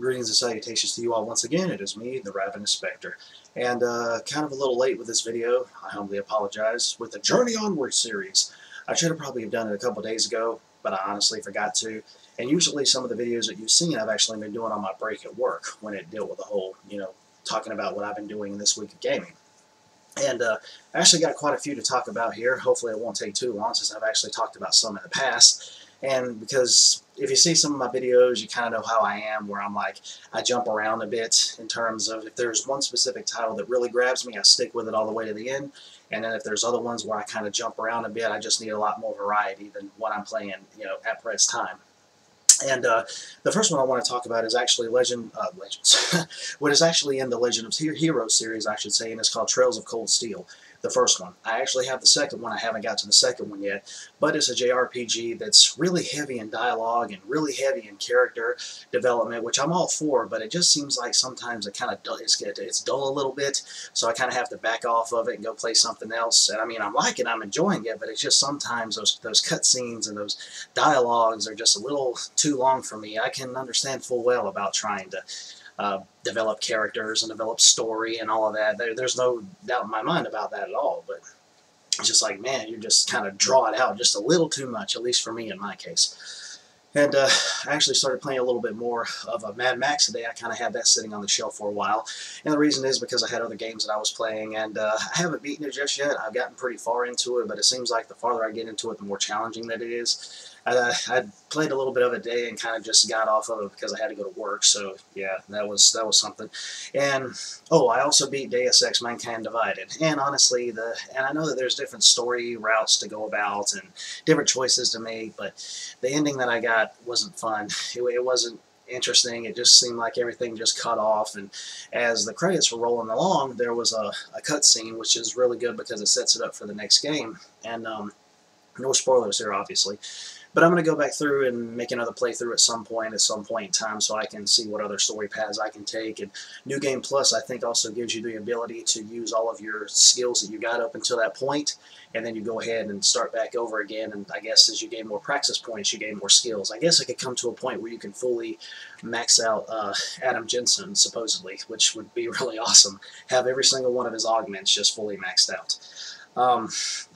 Greetings and salutations to you all once again. It is me, the Ravenous Spectre, and kind of a little late with this video. I humbly apologize. With the Journey Onward series, I should have probably done it a couple days ago, but I honestly forgot to. And usually some of the videos that you've seen I've actually been doing on my break at work when it dealt with the whole, talking about what I've been doing this week of gaming. And I actually got quite a few to talk about here. Hopefully it won't take too long since I've actually talked about some in the past. And because if you see some of my videos, you kind of know how I am, where I'm like, I jump around a bit in terms of if there's one specific title that really grabs me, I stick with it all the way to the end. And then if there's other ones where I kind of jump around a bit, I just need a lot more variety than what I'm playing, at present time. And the first one I want to talk about is actually Legends. What is actually in the Legend of Heroes series, I should say, and it's called Trails of Cold Steel. The first one. I actually have the second one. I haven't got to the second one yet, but it's a JRPG that's really heavy in dialogue and really heavy in character development, which I'm all for. But it just seems like sometimes it kind of it's dull a little bit, so I kind of have to back off of it and go play something else. And I mean, I'm liking, I'm enjoying it, but it's just sometimes those cutscenes and those dialogues are just a little too long for me. I can understand full well about trying to develop characters and develop story and all of that. There's no doubt in my mind about that at all, but it's just like, man, you just kind of draw it out just a little too much, at least for me in my case. And I actually started playing a little bit more of Mad Max today. I kind of had that sitting on the shelf for a while. And the reason is because I had other games that I was playing, and I haven't beaten it just yet. I've gotten pretty far into it, but it seems like the farther I get into it, the more challenging that it is. I played a little bit of it today and kind of just got off of it because I had to go to work. So yeah, that was something. And oh, I also beat Deus Ex: Mankind Divided. And honestly, and I know that there's different story routes to go about and different choices to make, but the ending that I got wasn't fun. It wasn't interesting. It just seemed like everything just cut off, and as the credits were rolling along, there was a cutscene, which is really good because it sets it up for the next game. And no spoilers here, obviously. But I'm going to go back through and make another playthrough at some point in time, so I can see what other story paths I can take. And New Game Plus, I think, also gives you the ability to use all of your skills that you got up until that point, and then you go ahead and start back over again. And I guess as you gain more practice points, you gain more skills. I guess it could come to a point where you can fully max out Adam Jensen, supposedly, which would be really awesome. Have every single one of his augments just fully maxed out. I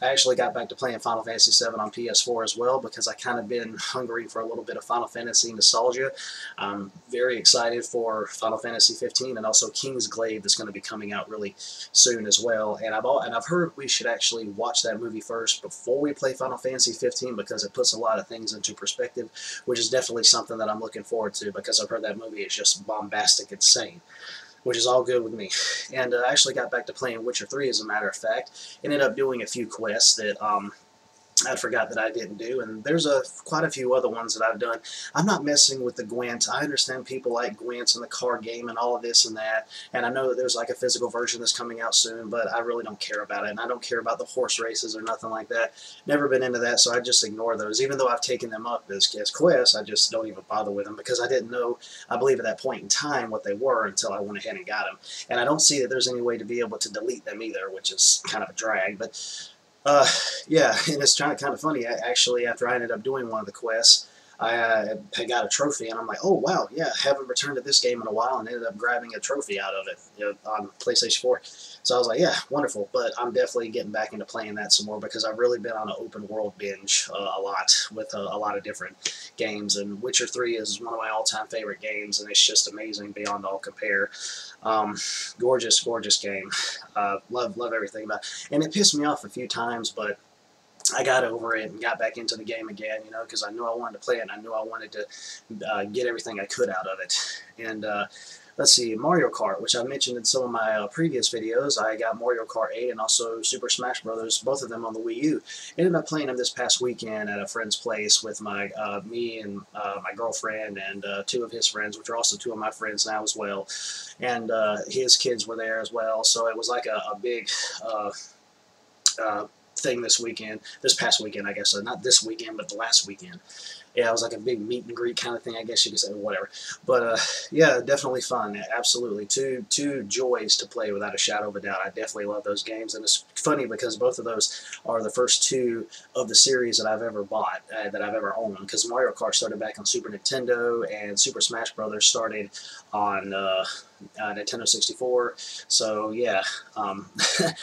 actually got back to playing Final Fantasy VII on PS4 as well because I kind of been hungering for a little bit of Final Fantasy nostalgia. I'm very excited for Final Fantasy 15 and also King's Glaive that's going to be coming out really soon as well. And I've heard we should actually watch that movie first before we play Final Fantasy 15 because it puts a lot of things into perspective, which is definitely something that I'm looking forward to because I've heard that movie is just bombastic insane, which is all good with me. And I actually got back to playing Witcher 3, as a matter of fact. Ended up doing a few quests that I forgot that I didn't do, and there's quite a few other ones that I've done. I'm not messing with the Gwent. I understand people like Gwent and the card game and all of this and that, and I know that there's like a physical version that's coming out soon, but I really don't care about it, and I don't care about the horse races or nothing like that. Never been into that, so I just ignore those. Even though I've taken them up as quests, I just don't even bother with them because I didn't know, I believe at that point in time, what they were until I went ahead and got them. And I don't see that there's any way to be able to delete them either, which is kind of a drag, but yeah, and it's kind of funny. Actually, after I ended up doing one of the quests, I got a trophy, and I'm like, oh wow, yeah, haven't returned to this game in a while, and ended up grabbing a trophy out of it, on PlayStation 4. So I was like, yeah, wonderful. But I'm definitely getting back into playing that some more because I've really been on an open world binge a lot with a lot of different games, and Witcher 3 is one of my all-time favorite games, and it's just amazing beyond all compare. Gorgeous, gorgeous game. Love everything about it. And it pissed me off a few times, but I got over it and got back into the game again, because I knew I wanted to play it, and I knew I wanted to get everything I could out of it. And let's see, Mario Kart, which I mentioned in some of my previous videos. I got Mario Kart 8 and also Super Smash Brothers, both of them on the Wii U. Ended up playing them this past weekend at a friend's place with me and my girlfriend and two of his friends, which are also two of my friends now as well. And his kids were there as well, so it was like a big thing this past weekend, I guess. So not this weekend, but the last weekend. Yeah, it was like a big meet and greet kind of thing, I guess you could say, whatever. But yeah, definitely fun. Absolutely, two joys to play without a shadow of a doubt. I definitely love those games, and it's funny because both of those are the first two of the series that I've ever bought, that I've ever owned. Because Mario Kart started back on Super Nintendo, and Super Smash Brothers started on Nintendo 64. So yeah,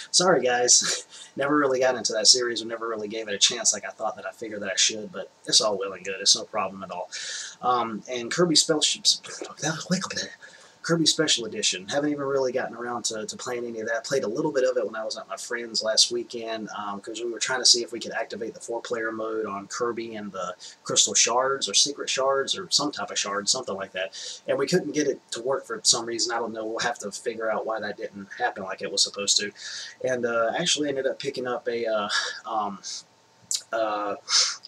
sorry guys, never really got into that series, or never really gave it a chance like I thought that I figured that I should. But it's all well and good. It's no problem at all. And Kirby Special Edition. Haven't even really gotten around to playing any of that. Played a little bit of it when I was at my friend's last weekend, because we were trying to see if we could activate the 4-player mode on Kirby and the Crystal Shards, or Secret Shards, or some type of shard, something like that. And we couldn't get it to work for some reason. I don't know. We'll have to figure out why that didn't happen like it was supposed to. And actually ended up picking up a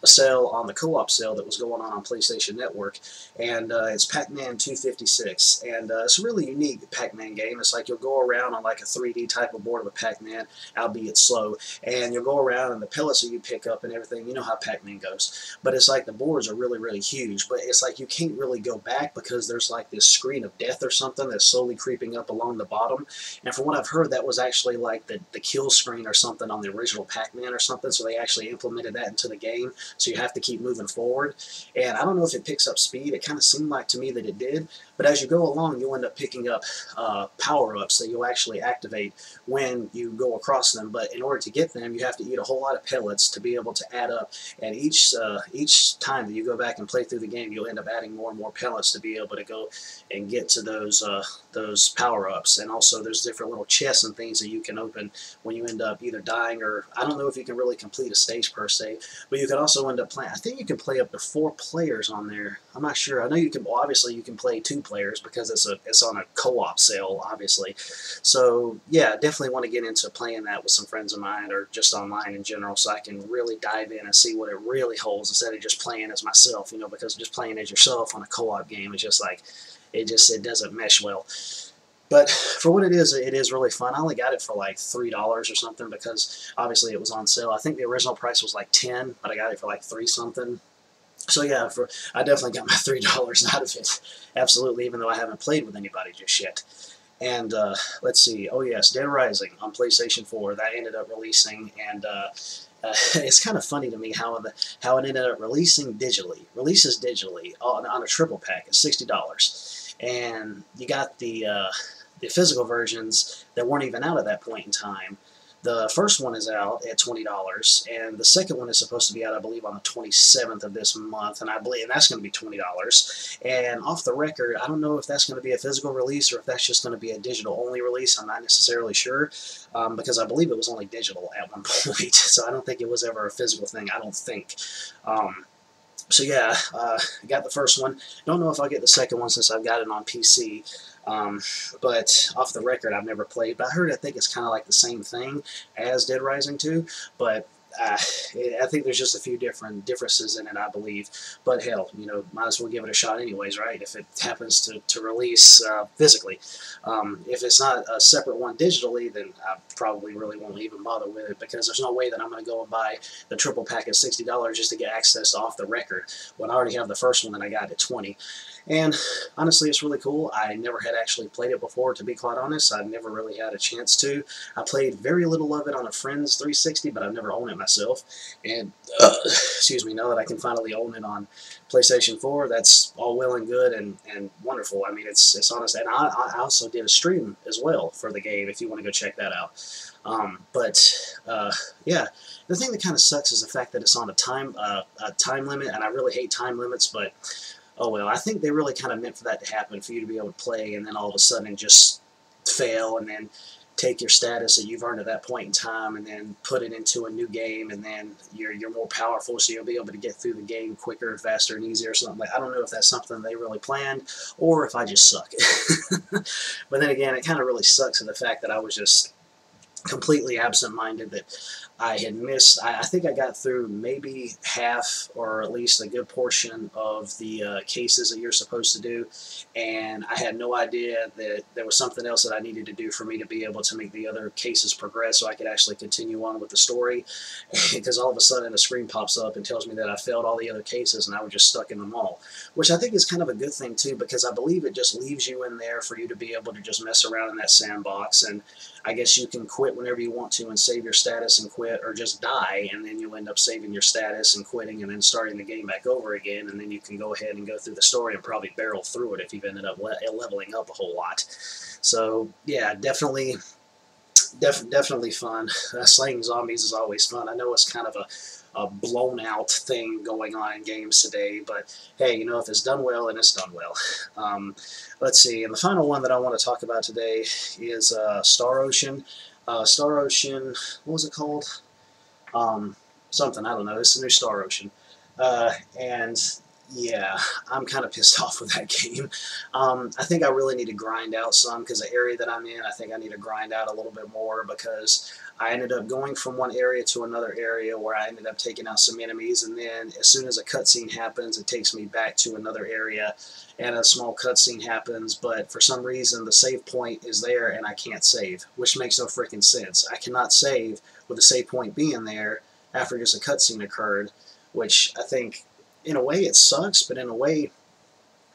sale on the co-op sale that was going on PlayStation Network, and it's Pac-Man 256, and it's a really unique Pac-Man game. It's like you'll go around on like a 3D type of board of a Pac-Man, albeit slow, and you'll go around, and the pellets that you pick up and everything, you know how Pac-Man goes, but it's like the boards are really, really huge, but it's like you can't really go back because there's like this screen of death or something that's slowly creeping up along the bottom, and from what I've heard, that was actually like the kill screen or something on the original Pac-Man or something, so they actually implemented that into the game, so you have to keep moving forward. And I don't know if it picks up speed. It kind of seemed like to me that it did, but as you go along, you'll end up picking up power-ups that you'll actually activate when you go across them. But in order to get them, you have to eat a whole lot of pellets to be able to add up, and each time that you go back and play through the game, you'll end up adding more and more pellets to be able to go and get to those power-ups. And also there's different little chests and things that you can open when you end up either dying, or I don't know if you can really complete a stage per se, but you can also end up playing, I think you can play up to 4 players on there. I'm not sure. I know you can, well, obviously you can play 2 players because it's on a co-op sale, obviously. So yeah, definitely want to get into playing that with some friends of mine, or just online in general, so I can really dive in and see what it really holds instead of just playing as myself, you know, because just playing as yourself on a co-op game is just like, it doesn't mesh well. But for what it is really fun. I only got it for like $3 or something because obviously it was on sale. I think the original price was like $10, but I got it for like 3 something. So yeah, I definitely got my $3 out of it. Absolutely, even though I haven't played with anybody just yet. And let's see. Oh yes, Dead Rising on PlayStation 4. That ended up releasing, and it's kind of funny to me how it ended up releases digitally on a triple pack at $60, and you got the physical versions that weren't even out at that point in time. The first one is out at $20, and the second one is supposed to be out, I believe, on the 27th of this month, and that's going to be $20. And off the record, I don't know if that's going to be a physical release or if that's just going to be a digital-only release. I'm not necessarily sure, because I believe it was only digital at one point, so I don't think it was ever a physical thing, I don't think. So yeah, I got the first one. Don't know if I'll get the second one since I've got it on PC. But off the record, I've never played. But I think it's kind of like the same thing as Dead Rising 2. But I think there's just a few differences in it, I believe. But hell, you know, might as well give it a shot anyways, right? If it happens to release physically. If it's not a separate one digitally, then I probably really won't even bother with it, because there's no way that I'm going to go and buy the triple pack at $60 just to get access to Off the Record when I already have the first one that I got at $20. And honestly, it's really cool. I never had actually played it before, to be quite honest. I've never really had a chance to. I played very little of it on a friend's 360, but I've never owned it myself. And, excuse me, now that I can finally own it on PlayStation 4, that's all well and good and wonderful. I mean, it's honest. And I also did a stream as well for the game, if you want to go check that out. Yeah, the thing that kind of sucks is the fact that it's on a time limit, and I really hate time limits, but oh well. I think they really kind of meant for that to happen, for you to be able to play and then all of a sudden just fail, and then take your status that you've earned at that point in time and then put it into a new game, and then you're more powerful, so you'll be able to get through the game quicker, faster, and easier or something. Like, I don't know if that's something they really planned or if I just suck. But then again, it kind of really sucks in the fact that I was just completely absent-minded, that I had missed, I think I got through maybe half or at least a good portion of the cases that you're supposed to do, and I had no idea that there was something else that I needed to do for me to be able to make the other cases progress so I could actually continue on with the story, because all of a sudden a screen pops up and tells me that I failed all the other cases and I was just stuck in them all, which I think is kind of a good thing too, because I believe it just leaves you in there for you to be able to just mess around in that sandbox, and I guess you can quit whenever you want to and save your status and quit, or just die, and then you'll end up saving your status and quitting and then starting the game back over again, and then you can go ahead and go through the story and probably barrel through it if you've ended up leveling up a whole lot. So yeah, definitely fun. Slaying zombies is always fun. I know it's kind of a blown out thing going on in games today, but hey, you know, if it's done well, then it's done well. Let's see, and the final one that I want to talk about today is Star Ocean. Star Ocean, what was it called? Something, I don't know. It's a new Star Ocean. And yeah, I'm kind of pissed off with that game. I think I really need to grind out some, because the area that I'm in, I think I need to grind out a little bit more, because I ended up going from one area to another area where I ended up taking out some enemies, and then as soon as a cutscene happens, it takes me back to another area, and a small cutscene happens, but for some reason the save point is there and I can't save, which makes no freaking sense. I cannot save with the save point being there after just a cutscene occurred, which I think, in a way, it sucks, but in a way,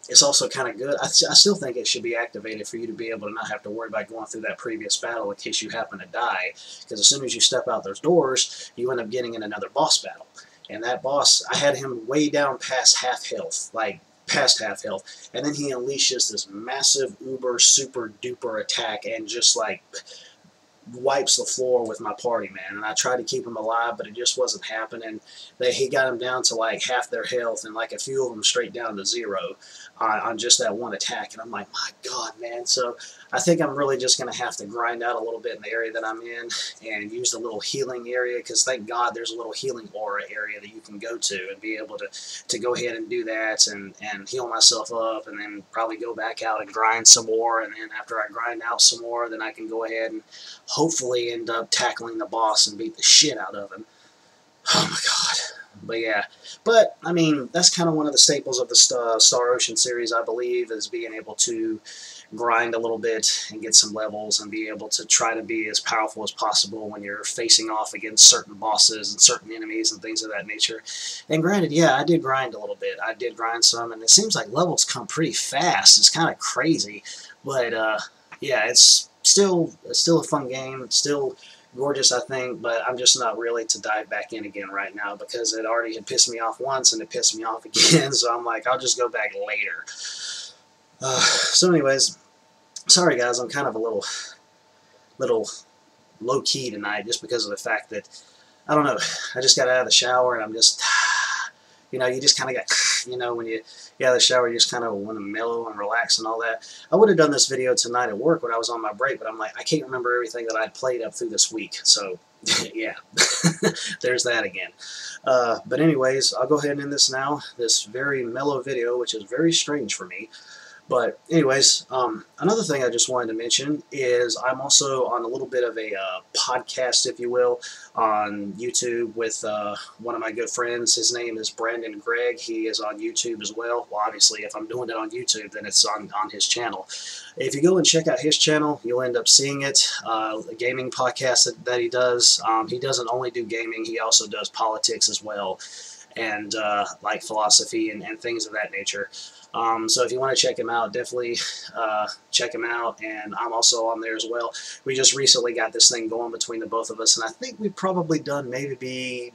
it's also kind of good. I still think it should be activated for you to be able to not have to worry about going through that previous battle in case you happen to die, because as soon as you step out those doors, you end up getting in another boss battle. And that boss, I had him way down past half health, like past half health, and then he unleashes this massive uber super duper attack and just like wipes the floor with my party, man. And I tried to keep him alive, but it just wasn't happening. He got them down to like half their health, and like a few of them straight down to zero on just that one attack. And I'm like, my God, man. So I think I'm really just going to have to grind out a little bit in the area that I'm in and use the little healing area, because thank God there's a little healing aura area that you can go to and be able to go ahead and do that and heal myself up, and then probably go back out and grind some more. And then after I grind out some more, then I can go ahead and hopefully end up tackling the boss and beat the shit out of him. Oh my God. But yeah, but I mean, that's kind of one of the staples of the Star Ocean series, I believe, is being able to grind a little bit and get some levels and be able to try to be as powerful as possible when you're facing off against certain bosses and certain enemies and things of that nature. And granted, yeah, I did grind a little bit. I did grind some, and it seems like levels come pretty fast. It's kind of crazy, but yeah, it's still a fun game, still gorgeous, I think, but I'm just not really to dive back in again right now, because it already had pissed me off once and it pissed me off again, so I'm like, I'll just go back later. So anyways, sorry guys, I'm kind of a little low-key tonight, just because of the fact that, I don't know, I just got out of the shower and I'm just, you know, you just kind of got, you know, when you get out of the shower, you just kind of want to mellow and relax and all that. I would have done this video tonight at work when I was on my break, but I'm like, I can't remember everything that I played up through this week, so yeah, there's that again. But anyways, I'll go ahead and end this now, this very mellow video, which is very strange for me. But anyways, another thing I just wanted to mention is I'm also on a little bit of a podcast, if you will, on YouTube with one of my good friends. His name is Brandon Gregg. He is on YouTube as well. Well, obviously, if I'm doing it on YouTube, then it's on his channel. If you go and check out his channel, you'll end up seeing it. A gaming podcast that he does. He doesn't only do gaming, he also does politics as well, and like philosophy and things of that nature. So if you want to check him out, definitely check him out, and I'm also on there as well. We just recently got this thing going between the both of us, and I think we've probably done maybe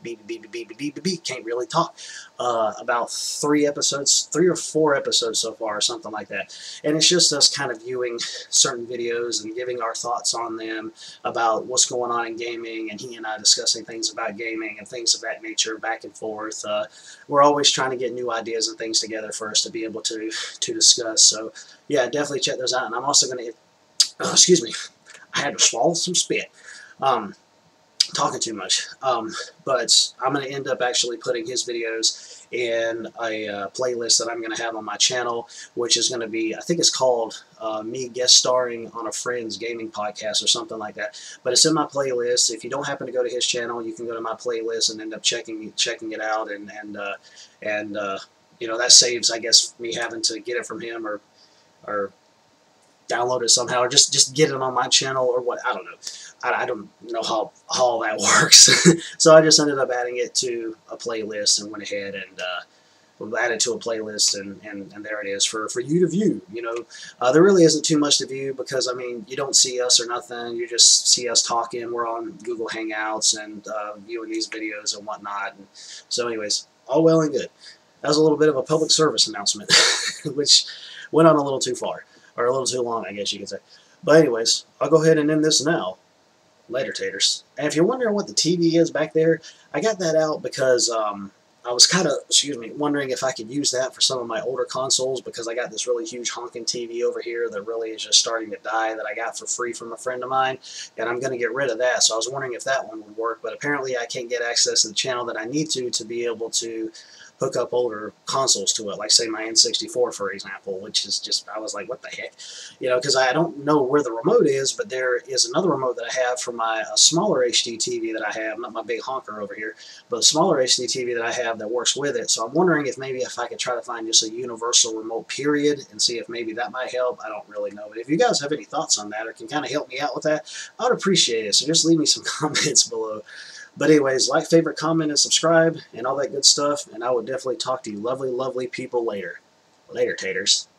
can't really talk, about 3 or 4 episodes so far, or something like that. And it's just us kind of viewing certain videos and giving our thoughts on them about what's going on in gaming, and he and I discussing things about gaming and things of that nature back and forth. We're always trying to get new ideas and things together for us to be able to discuss. So yeah, definitely check those out. And I'm also going to, excuse me, I had to swallow some spit. talking too much. But I'm going to end up actually putting his videos in a playlist that I'm going to have on my channel, which is going to be, I think it's called me guest starring on a friend's gaming podcast or something like that. But it's in my playlist. If you don't happen to go to his channel, you can go to my playlist and end up checking it out, and you know, that saves, I guess, me having to get it from him, or download it somehow, or just get it on my channel, or what, I don't know. I don't know how all that works. So I just ended up adding it to a playlist and went ahead and added to a playlist, and there it is for you to view. You know, there really isn't too much to view because, I mean, you don't see us or nothing. You just see us talking. We're on Google Hangouts and viewing these videos and whatnot. And so anyways, all well and good. That was a little bit of a public service announcement, which went on a little too far, or a little too long, I guess you could say. But anyways, I'll go ahead and end this now. Later, taters. And if you're wondering what the TV is back there, I got that out because I was kind of, wondering if I could use that for some of my older consoles, because I got this really huge honking TV over here that really is just starting to die that I got for free from a friend of mine, and I'm going to get rid of that. So I was wondering if that one would work, but apparently I can't get access to the channel that I need to be able to hook up older consoles to it, like say my N64, for example, which is just, I was like, what the heck? You know, because I don't know where the remote is, but there is another remote that I have for my smaller HD TV that I have, not my big honker over here, but a smaller HD TV that I have that works with it. So I'm wondering if maybe if I could try to find just a universal remote period and see if maybe that might help. I don't really know, but if you guys have any thoughts on that or can kind of help me out with that, I would appreciate it. So just leave me some comments below. But anyways, like, favorite, comment, and subscribe, and all that good stuff, and I will definitely talk to you lovely, lovely people later. Later, taters.